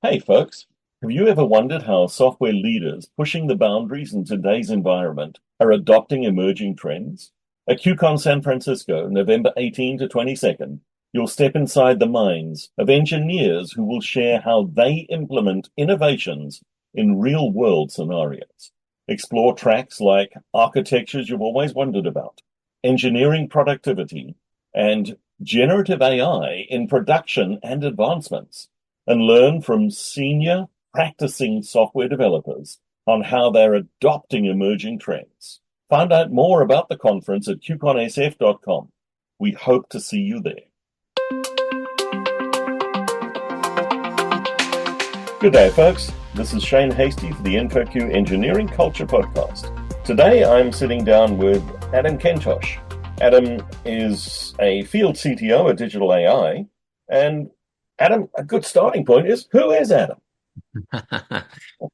Hey folks, have you ever wondered how software leaders pushing the boundaries in today's environment are adopting emerging trends? At QCon San Francisco, November 18 to 22nd, you'll step inside the minds of engineers who will share how they implement innovations in real-world scenarios. Explore tracks like architectures you've always wondered about, engineering productivity, and generative AI in production and advancements, and learn from senior practicing software developers on how they're adopting emerging trends. Find out more about the conference at QConSF.com. We hope to see you there. Good day, folks. This is Shane Hastie for the InfoQ Engineering Culture Podcast. Today, I'm sitting down with Adam Kentosh. Adam is a field CTO at Digital AI, and Adam, a good starting point is, who is Adam?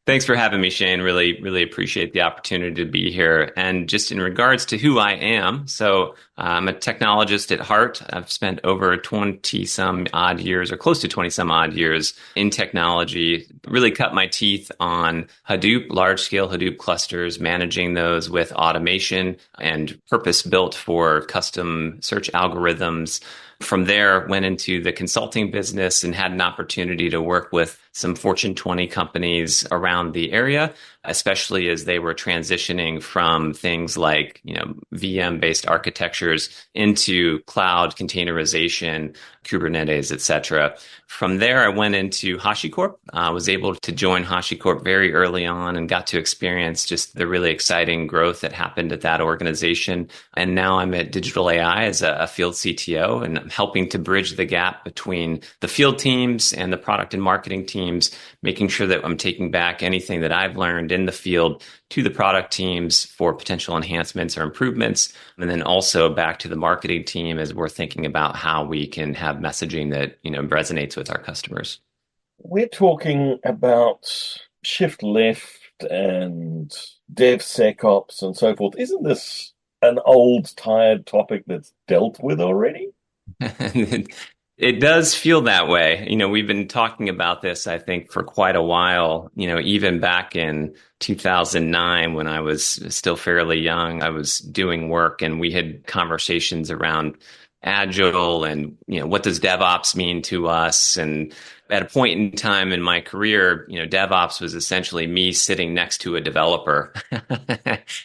Thanks for having me, Shane. Really appreciate the opportunity to be here. And just in regards to who I am, so I'm a technologist at heart. I've spent over 20 some odd years, or close to 20 some odd years in technology, really cut my teeth on Hadoop, large scale Hadoop clusters, managing those with automation and purpose built for custom search algorithms. From there, went into the consulting business and had an opportunity to work with some Fortune 20 companies around the area, especially as they were transitioning from things like, VM-based architectures into cloud containerization, Kubernetes, et cetera. From there, I went into HashiCorp. I was able to join HashiCorp very early on and got to experience just the really exciting growth that happened at that organization. And now I'm at Digital AI as a field CTO, and I'm helping to bridge the gap between the field teams and the product and marketing teams, making sure that I'm taking back anything that I've learned in the field to the product teams for potential enhancements or improvements, and then also back to the marketing team as we're thinking about how we can have messaging that resonates with our customers. We're talking about shift left and DevSecOps and so forth. Isn't this an old, tired topic that's dealt with already? It does feel that way. We've been talking about this, I think, for quite a while. Even back in 2009, when I was still fairly young, I was doing work and we had conversations around Agile and, what does DevOps mean to us? And at a point in time in my career, DevOps was essentially me sitting next to a developer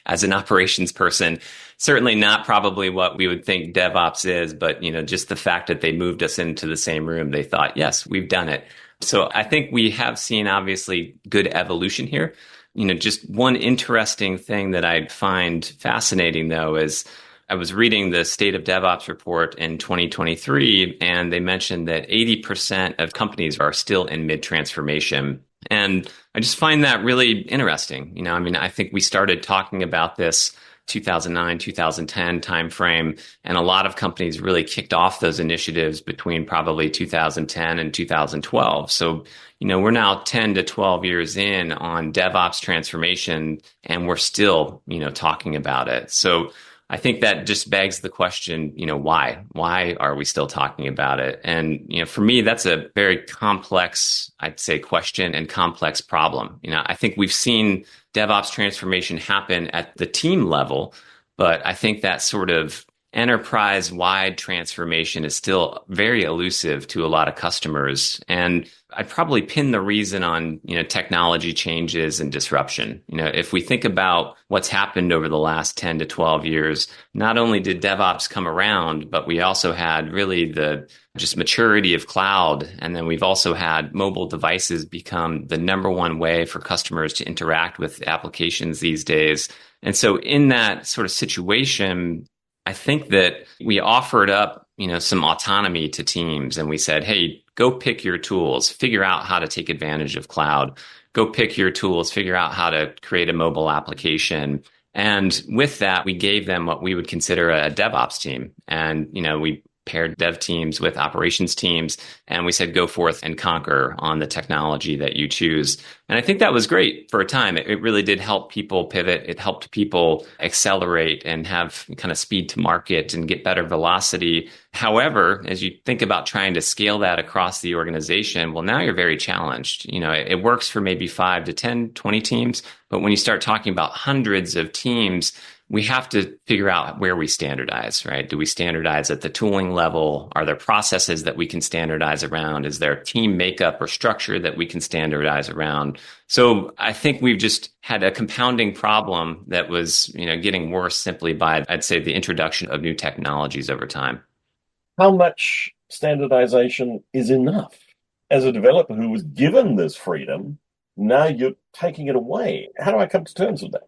as an operations person. Certainly not probably what we would think DevOps is, but, just the fact that they moved us into the same room, they thought, yes, we've done it. So I think we have seen obviously good evolution here. Just one interesting thing that I find fascinating though is I was reading the State of DevOps report in 2023, and they mentioned that 80% of companies are still in mid-transformation. And I just find that really interesting. I think we started talking about this 2009, 2010 timeframe, and a lot of companies really kicked off those initiatives between probably 2010 and 2012. So, we're now 10 to 12 years in on DevOps transformation, and we're still, talking about it. So I think that just begs the question, why? Why are we still talking about it? And, for me, that's a very complex, I'd say, question and complex problem. I think we've seen DevOps transformation happen at the team level, but I think that sort of enterprise-wide transformation is still very elusive to a lot of customers. And I'd probably pin the reason on, technology changes and disruption. If we think about what's happened over the last 10 to 12 years, not only did DevOps come around, but we also had really the just maturity of cloud. And then we've also had mobile devices become the number one way for customers to interact with applications these days. And so in that sort of situation, I think that we offered up, some autonomy to teams, and we said, hey, go pick your tools, figure out how to take advantage of cloud, go pick your tools, figure out how to create a mobile application. And with that, we gave them what we would consider a DevOps team. And, we paired dev teams with operations teams. And we said, go forth and conquer on the technology that you choose. And I think that was great for a time. It really did help people pivot. It helped people accelerate and have kind of speed to market and get better velocity. However, as you think about trying to scale that across the organization, well, now you're very challenged. It works for maybe 5 to 10, 20 teams. But when you start talking about hundreds of teams, we have to figure out where we standardize, right? Do we standardize at the tooling level? Are there processes that we can standardize around? Is there team makeup or structure that we can standardize around? So I think we've just had a compounding problem that was, getting worse simply by, I'd say, the introduction of new technologies over time. How much standardization is enough? As a developer who was given this freedom, now you're taking it away. How do I come to terms with that?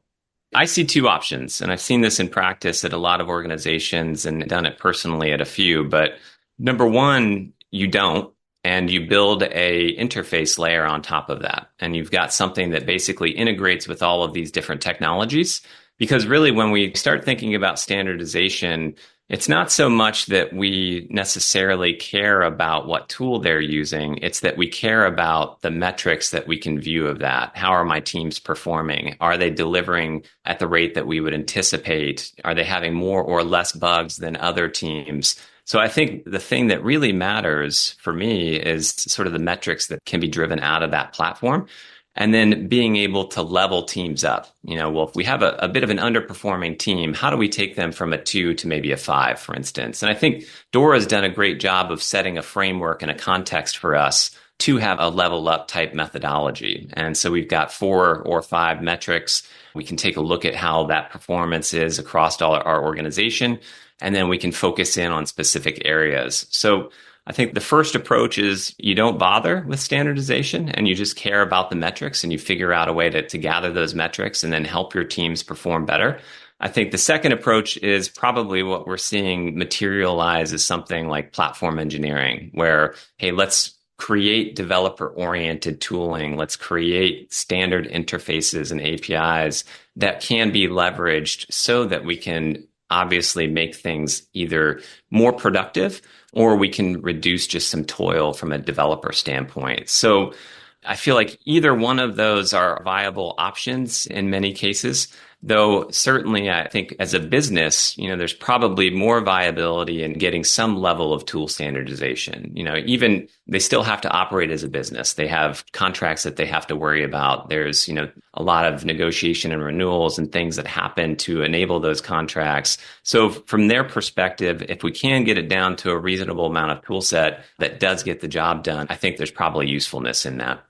I see two options, and I've seen this in practice at a lot of organizations and done it personally at a few. But number one, you don't, and you build a interface layer on top of that. And you've got something that basically integrates with all of these different technologies. Because really, when we start thinking about standardization, it's not so much that we necessarily care about what tool they're using. It's that we care about the metrics that we can view of that. How are my teams performing? Are they delivering at the rate that we would anticipate? Are they having more or less bugs than other teams? So I think the thing that really matters for me is sort of the metrics that can be driven out of that platform. And then being able to level teams up. If we have a bit of an underperforming team, how do we take them from a 2 to maybe a 5, for instance? And I think Dora has done a great job of setting a framework and a context for us to have a level up type methodology. And so we've got 4 or 5 metrics. We can take a look at how that performance is across all our organization, and then we can focus in on specific areas. So I think the first approach is you don't bother with standardization and you just care about the metrics and you figure out a way to gather those metrics and then help your teams perform better. I think the second approach is probably what we're seeing materialize as something like platform engineering, where, hey, let's create developer-oriented tooling. Let's create standard interfaces and APIs that can be leveraged so that we can obviously make things either more productive or we can reduce just some toil from a developer standpoint. So I feel like either one of those are viable options in many cases, though certainly I think as a business, there's probably more viability in getting some level of tool standardization. Even they still have to operate as a business. They have contracts that they have to worry about. There's, a lot of negotiation and renewals and things that happen to enable those contracts. So from their perspective, if we can get it down to a reasonable amount of tool set that does get the job done, I think there's probably usefulness in that.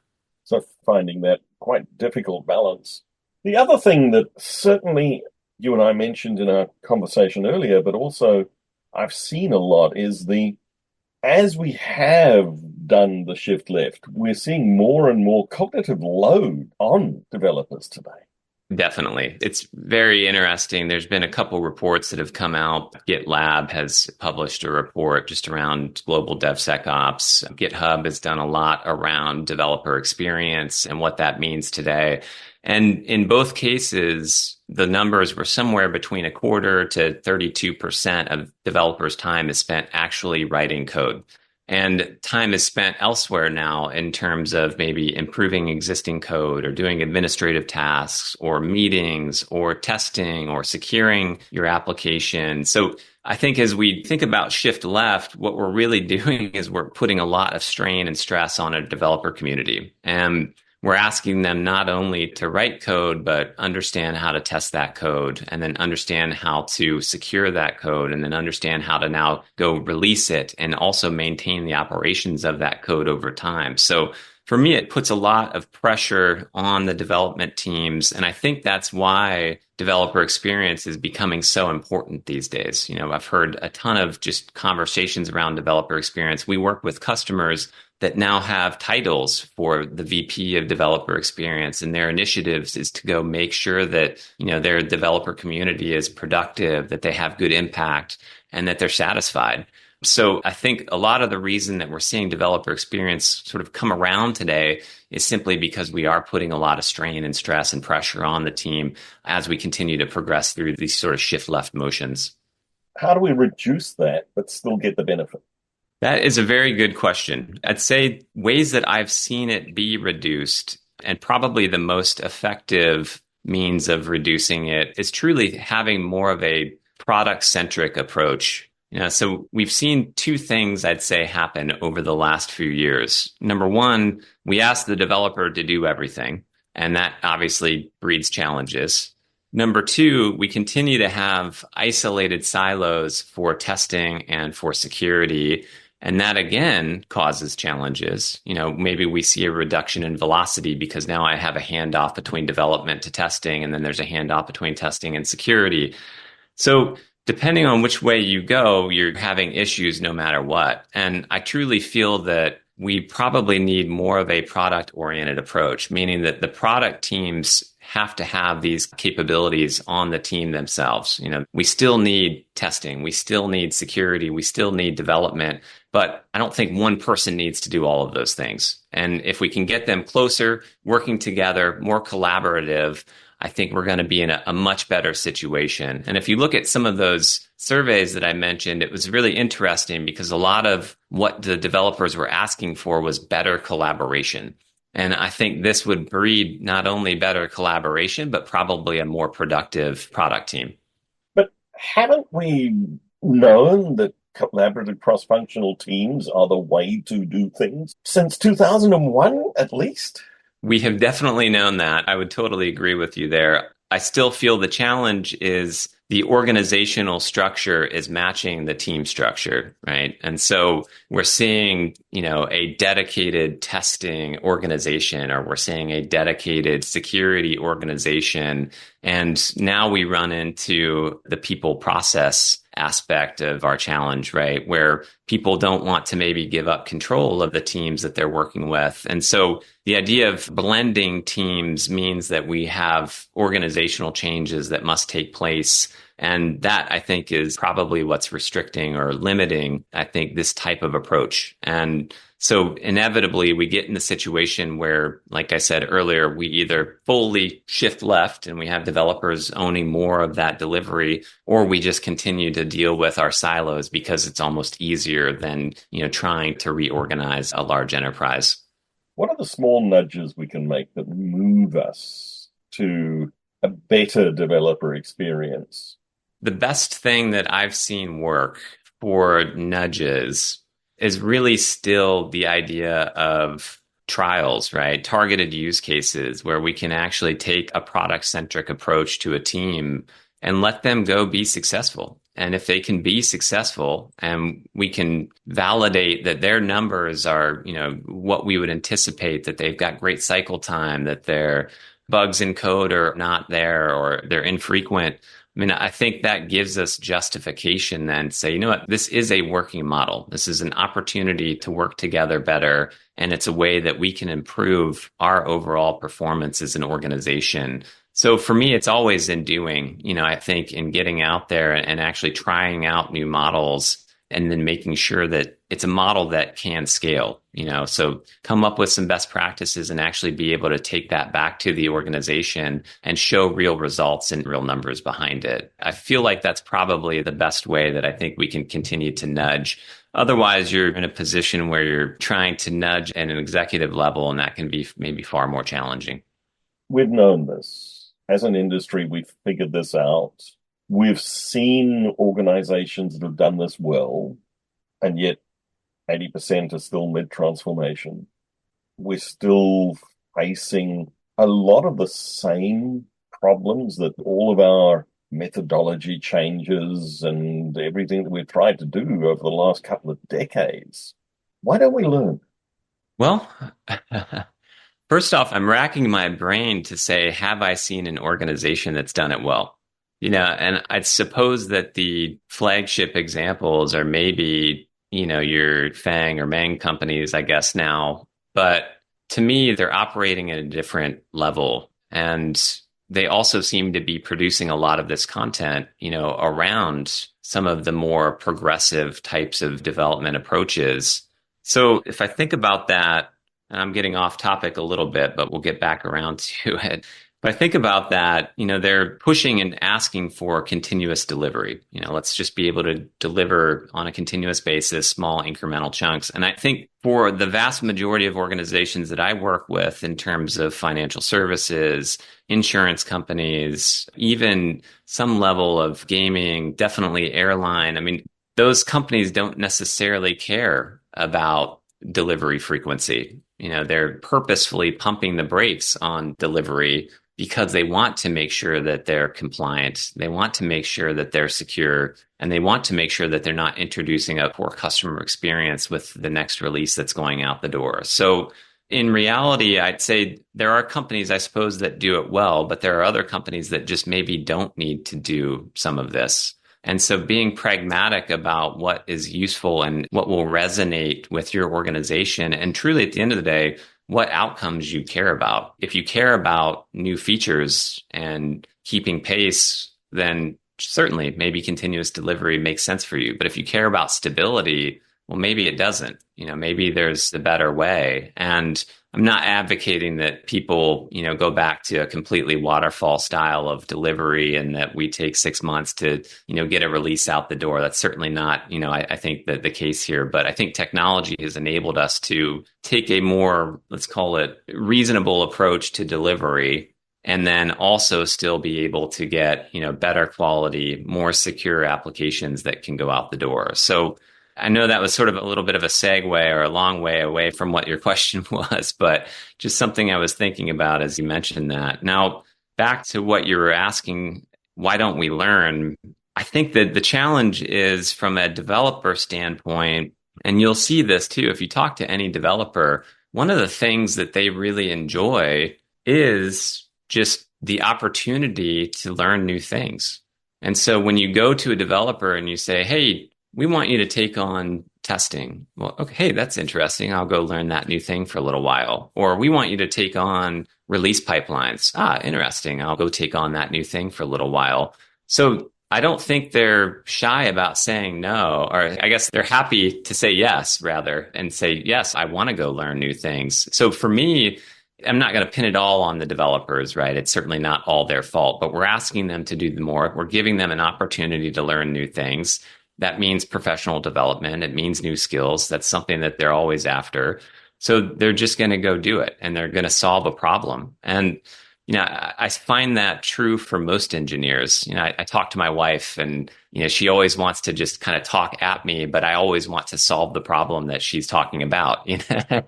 So finding that quite difficult balance. The other thing that certainly you and I mentioned in our conversation earlier, but also I've seen a lot is as we have done the shift left, we're seeing more and more cognitive load on developers today. Definitely. It's very interesting. There's been a couple reports that have come out. GitLab has published a report just around global DevSecOps. GitHub has done a lot around developer experience and what that means today. And in both cases, the numbers were somewhere between 25% to 32% of developers' time is spent actually writing code. And time is spent elsewhere now in terms of maybe improving existing code or doing administrative tasks or meetings or testing or securing your application. So I think as we think about shift left, what we're really doing is we're putting a lot of strain and stress on a developer community. And we're asking them not only to write code, but understand how to test that code and then understand how to secure that code and then understand how to now go release it and also maintain the operations of that code over time. So for me, it puts a lot of pressure on the development teams. And I think that's why developer experience is becoming so important these days. I've heard a ton of just conversations around developer experience. We work with customers that now have titles for the VP of developer experience, and their initiatives is to go make sure that, their developer community is productive, that they have good impact, and that they're satisfied. So I think a lot of the reason that we're seeing developer experience sort of come around today is simply because we are putting a lot of strain and stress and pressure on the team as we continue to progress through these sort of shift left motions. How do we reduce that but still get the benefit? That is a very good question. I'd say ways that I've seen it be reduced, and probably the most effective means of reducing it is truly having more of a product centric approach. So we've seen two things I'd say happen over the last few years. Number one, we ask the developer to do everything, and that obviously breeds challenges. Number two, we continue to have isolated silos for testing and for security. And that again causes challenges. Maybe we see a reduction in velocity because now I have a handoff between development to testing, and then there's a handoff between testing and security. So depending on which way you go, you're having issues no matter what. And I truly feel that we probably need more of a product-oriented approach, meaning that the product teams have to have these capabilities on the team themselves. We still need testing, we still need security, we still need development, but I don't think one person needs to do all of those things. And if we can get them closer, working together, more collaborative, I think we're going to be in a much better situation. And if you look at some of those surveys that I mentioned, it was really interesting because a lot of what the developers were asking for was better collaboration. And I think this would breed not only better collaboration, but probably a more productive product team. But haven't we known that collaborative cross-functional teams are the way to do things since 2001, at least? We have definitely known that. I would totally agree with you there. I still feel the challenge is the organizational structure is matching the team structure, right? And so we're seeing, a dedicated testing organization, or we're seeing a dedicated security organization. And now we run into the people process aspect of our challenge, right? Where people don't want to maybe give up control of the teams that they're working with. And so the idea of blending teams means that we have organizational changes that must take place. And that, I think, is probably what's restricting or limiting, I think, this type of approach. And so inevitably, we get in the situation where, like I said earlier, we either fully shift left and we have developers owning more of that delivery, or we just continue to deal with our silos because it's almost easier than, trying to reorganize a large enterprise. What are the small nudges we can make that move us to a better developer experience? The best thing that I've seen work for nudges is really still the idea of trials, right? Targeted use cases where we can actually take a product-centric approach to a team and let them go be successful. And if they can be successful and we can validate that their numbers are, what we would anticipate, that they've got great cycle time, that their bugs in code are not there or they're infrequent, I think that gives us justification then to say, this is a working model. This is an opportunity to work together better. And it's a way that we can improve our overall performance as an organization. So for me, it's always in doing, I think in getting out there and actually trying out new models and then making sure that it's a model that can scale, so come up with some best practices and actually be able to take that back to the organization and show real results and real numbers behind it. I feel like that's probably the best way that I think we can continue to nudge. Otherwise, you're in a position where you're trying to nudge at an executive level, and that can be maybe far more challenging. We've known this. As an industry, we've figured this out. We've seen organizations that have done this well, and yet 80% are still mid-transformation. We're still facing a lot of the same problems that all of our methodology changes and everything that we've tried to do over the last couple of decades. Why don't we learn? Well, first off, I'm racking my brain to say, have I seen an organization that's done it well? And I suppose that the flagship examples are maybe, your FANG or MANG companies, I guess now. But to me, they're operating at a different level. And they also seem to be producing a lot of this content, around some of the more progressive types of development approaches. So if I think about that, and I'm getting off topic a little bit, but we'll get back around to it. But I think about that, they're pushing and asking for continuous delivery. Let's just be able to deliver on a continuous basis, small incremental chunks. And I think for the vast majority of organizations that I work with in terms of financial services, insurance companies, even some level of gaming, definitely airline, I mean, those companies don't necessarily care about delivery frequency. They're purposefully pumping the brakes on delivery because they want to make sure that they're compliant. They want to make sure that they're secure, and they want to make sure that they're not introducing a poor customer experience with the next release that's going out the door. So in reality, I'd say there are companies, I suppose, that do it well, but there are other companies that just maybe don't need to do some of this. And so being pragmatic about what is useful and what will resonate with your organization, and truly at the end of the day, what outcomes you care about. If you care about new features and keeping pace, then certainly maybe continuous delivery makes sense for you. But if you care about stability, well, maybe it doesn't. Maybe there's a better way. And I'm not advocating that people, go back to a completely waterfall style of delivery and that we take 6 months to, get a release out the door. That's certainly not, I think that the case here. But I think technology has enabled us to take a more, let's call it, reasonable approach to delivery, and then also still be able to get, better quality, more secure applications that can go out the door. So I know that was sort of a little bit of a segue or a long way away from what your question was, but just something I was thinking about as you mentioned that. Now, back to what you were asking, why don't we learn? I think that the challenge is from a developer standpoint, and you'll see this too, if you talk to any developer, one of the things that they really enjoy is just the opportunity to learn new things. And so when you go to a developer and you say, hey, we want you to take on testing. Well, okay, hey, that's interesting. I'll go learn that new thing for a little while. Or we want you to take on release pipelines. Interesting. I'll go take on that new thing for a little while. So I don't think they're shy about saying no, or I guess they're happy to say yes, rather, and say, yes, I want to go learn new things. So for me, I'm not going to pin it all on the developers, right? It's certainly not all their fault, but we're asking them to do more. We're giving them an opportunity to learn new things. That means professional development. It means new skills. That's something that they're always after. So they're just going to go do it, and they're going to solve a problem. And, I find that true for most engineers. I talk to my wife, and, she always wants to just kind of talk at me, but I always want to solve the problem that she's talking about.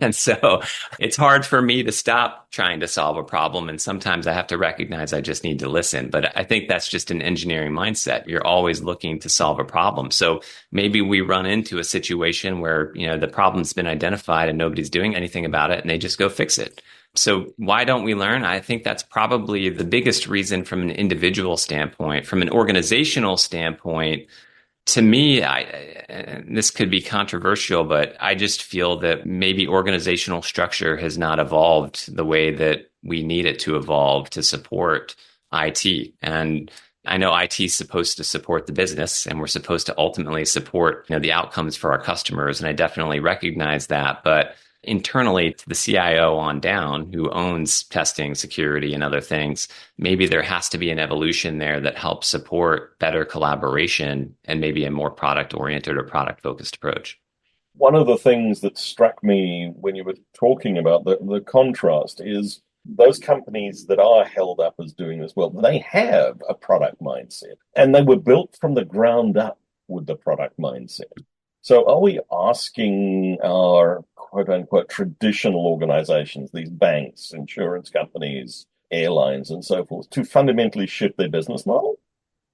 And so it's hard for me to stop trying to solve a problem. And sometimes I have to recognize I just need to listen. But I think that's just an engineering mindset. You're always looking to solve a problem. So maybe we run into a situation where, the problem's been identified and nobody's doing anything about it, and they just go fix it. So why don't we learn? I think that's probably the biggest reason from an individual standpoint. From an organizational standpoint, to me, this could be controversial, but I just feel that maybe organizational structure has not evolved the way that we need it to evolve to support IT. And I know IT is supposed to support the business, and we're supposed to ultimately support, the outcomes for our customers. And I definitely recognize that. But internally to the CIO on down, who owns testing, security, and other things, maybe there has to be an evolution there that helps support better collaboration and maybe a more product-oriented or product-focused approach. One of the things that struck me when you were talking about the contrast is those companies that are held up as doing this well, they have a product mindset, and they were built from the ground up with the product mindset. So are we asking our quote unquote traditional organizations, these banks, insurance companies, airlines, and so forth, to fundamentally shift their business model?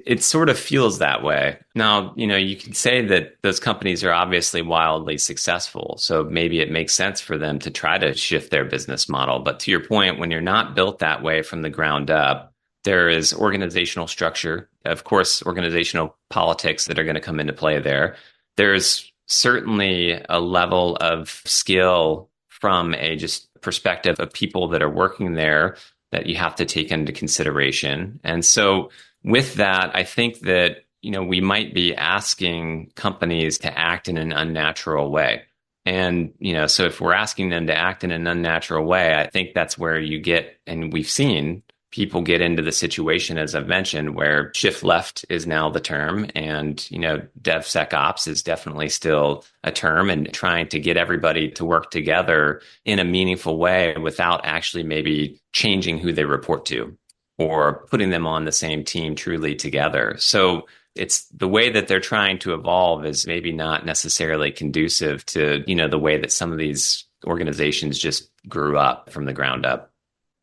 It sort of feels that way. Now, you can say that those companies are obviously wildly successful. So maybe it makes sense for them to try to shift their business model. But to your point, when you're not built that way from the ground up, there is organizational structure, of course, organizational politics that are going to come into play there. There's certainly a level of skill from a just perspective of people that are working there that you have to take into consideration. And so with that, I think that, we might be asking companies to act in an unnatural way. And, so if we're asking them to act in an unnatural way, I think that's where you get, and we've seen people get into the situation, as I've mentioned, where shift left is now the term, and DevSecOps is definitely still a term, and trying to get everybody to work together in a meaningful way without actually maybe changing who they report to or putting them on the same team truly together. So it's the way that they're trying to evolve is maybe not necessarily conducive to, the way that some of these organizations just grew up from the ground up.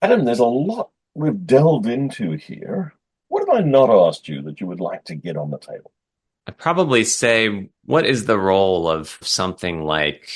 Adam, there's a lot we've delved into here. What have I not asked you that you would like to get on the table? I'd probably say, what is the role of something like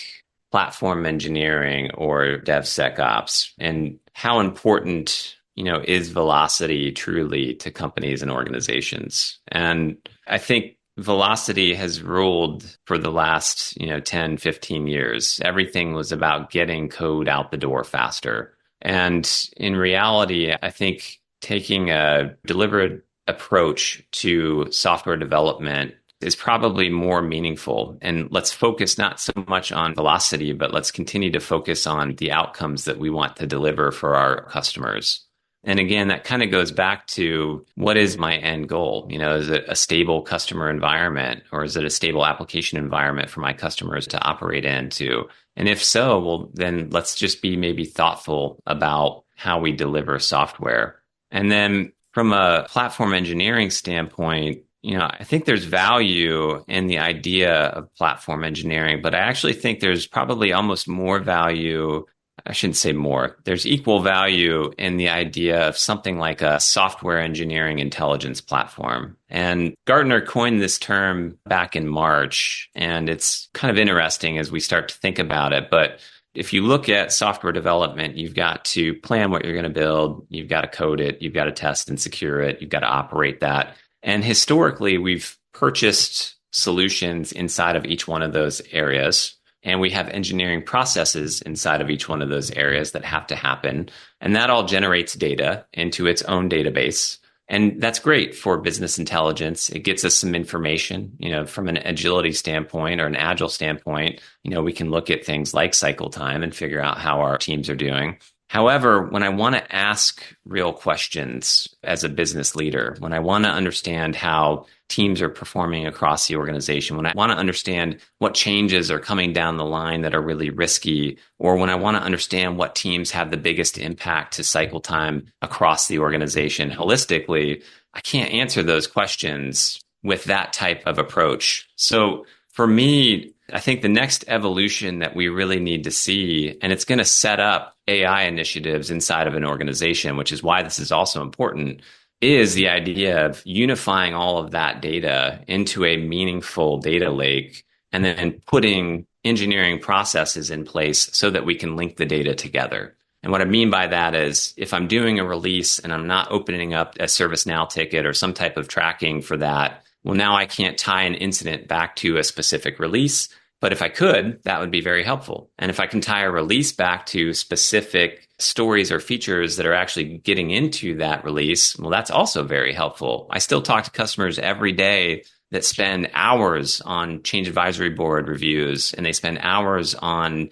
platform engineering or DevSecOps, and how important, is velocity truly to companies and organizations? And I think velocity has ruled for the last, 10, 15 years. Everything was about getting code out the door faster. And in reality, I think taking a deliberate approach to software development is probably more meaningful. And let's focus not so much on velocity, but let's continue to focus on the outcomes that we want to deliver for our customers. And again, that kind of goes back to, what is my end goal? Is it a stable customer environment, or is it a stable application environment for my customers to operate into? And if so, well, then let's just be maybe thoughtful about how we deliver software. And then from a platform engineering standpoint, I think there's value in the idea of platform engineering, but I actually think there's probably almost more value. I shouldn't say more. There's equal value in the idea of something like a software engineering intelligence platform. And Gartner coined this term back in March, and it's kind of interesting as we start to think about it. But if you look at software development, you've got to plan what you're going to build. You've got to code it. You've got to test and secure it. You've got to operate that. And historically, we've purchased solutions inside of each one of those areas. And we have engineering processes inside of each one of those areas that have to happen. And that all generates data into its own database. And that's great for business intelligence. It gets us some information, from an agility standpoint or an agile standpoint. We can look at things like cycle time and figure out how our teams are doing. However, when I want to ask real questions as a business leader, when I want to understand how teams are performing across the organization, when I want to understand what changes are coming down the line that are really risky, or when I want to understand what teams have the biggest impact to cycle time across the organization holistically, I can't answer those questions with that type of approach. So for me, I think the next evolution that we really need to see, and it's going to set up AI initiatives inside of an organization, which is why this is also important, is the idea of unifying all of that data into a meaningful data lake and then putting engineering processes in place so that we can link the data together. And what I mean by that is, if I'm doing a release and I'm not opening up a ServiceNow ticket or some type of tracking for that, well, now I can't tie an incident back to a specific release. But if I could, that would be very helpful. And if I can tie a release back to specific stories or features that are actually getting into that release, well, that's also very helpful. I still talk to customers every day that spend hours on change advisory board reviews, and they spend hours on,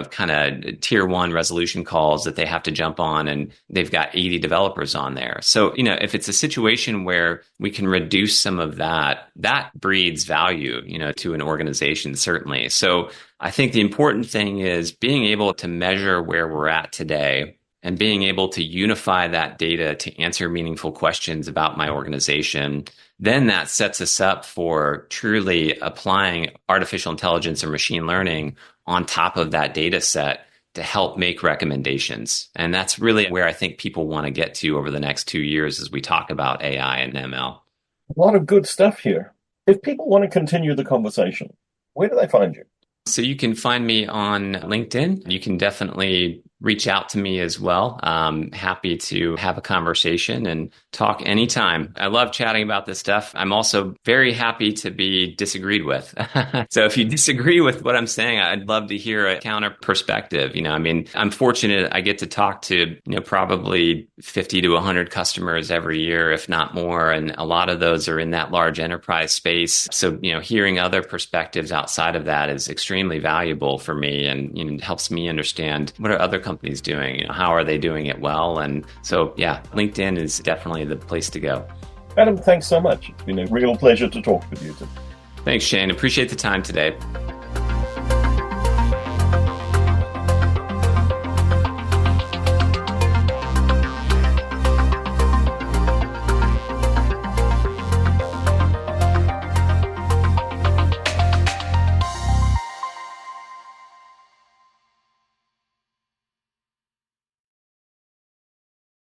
kind of tier one resolution calls that they have to jump on, and they've got 80 developers on there. So, if it's a situation where we can reduce some of that, that breeds value, to an organization, certainly. So I think the important thing is being able to measure where we're at today and being able to unify that data to answer meaningful questions about my organization. Then that sets us up for truly applying artificial intelligence or machine learning on top of that data set to help make recommendations. And that's really where I think people want to get to over the next 2 years as we talk about AI and ML. A lot of good stuff here. If people want to continue the conversation, where do they find you? So you can find me on LinkedIn. You can definitely reach out to me as well. Happy to have a conversation and talk anytime. I love chatting about this stuff. I'm also very happy to be disagreed with. So if you disagree with what I'm saying, I'd love to hear a counter perspective. I'm fortunate I get to talk to, probably 50 to 100 customers every year, if not more. And a lot of those are in that large enterprise space. So, hearing other perspectives outside of that is extremely valuable for me, and helps me understand what are other companies doing? How are they doing it well? And so, yeah, LinkedIn is definitely the place to go. Adam, thanks so much. It's been a real pleasure to talk with you today. Thanks, Shane. Appreciate the time today.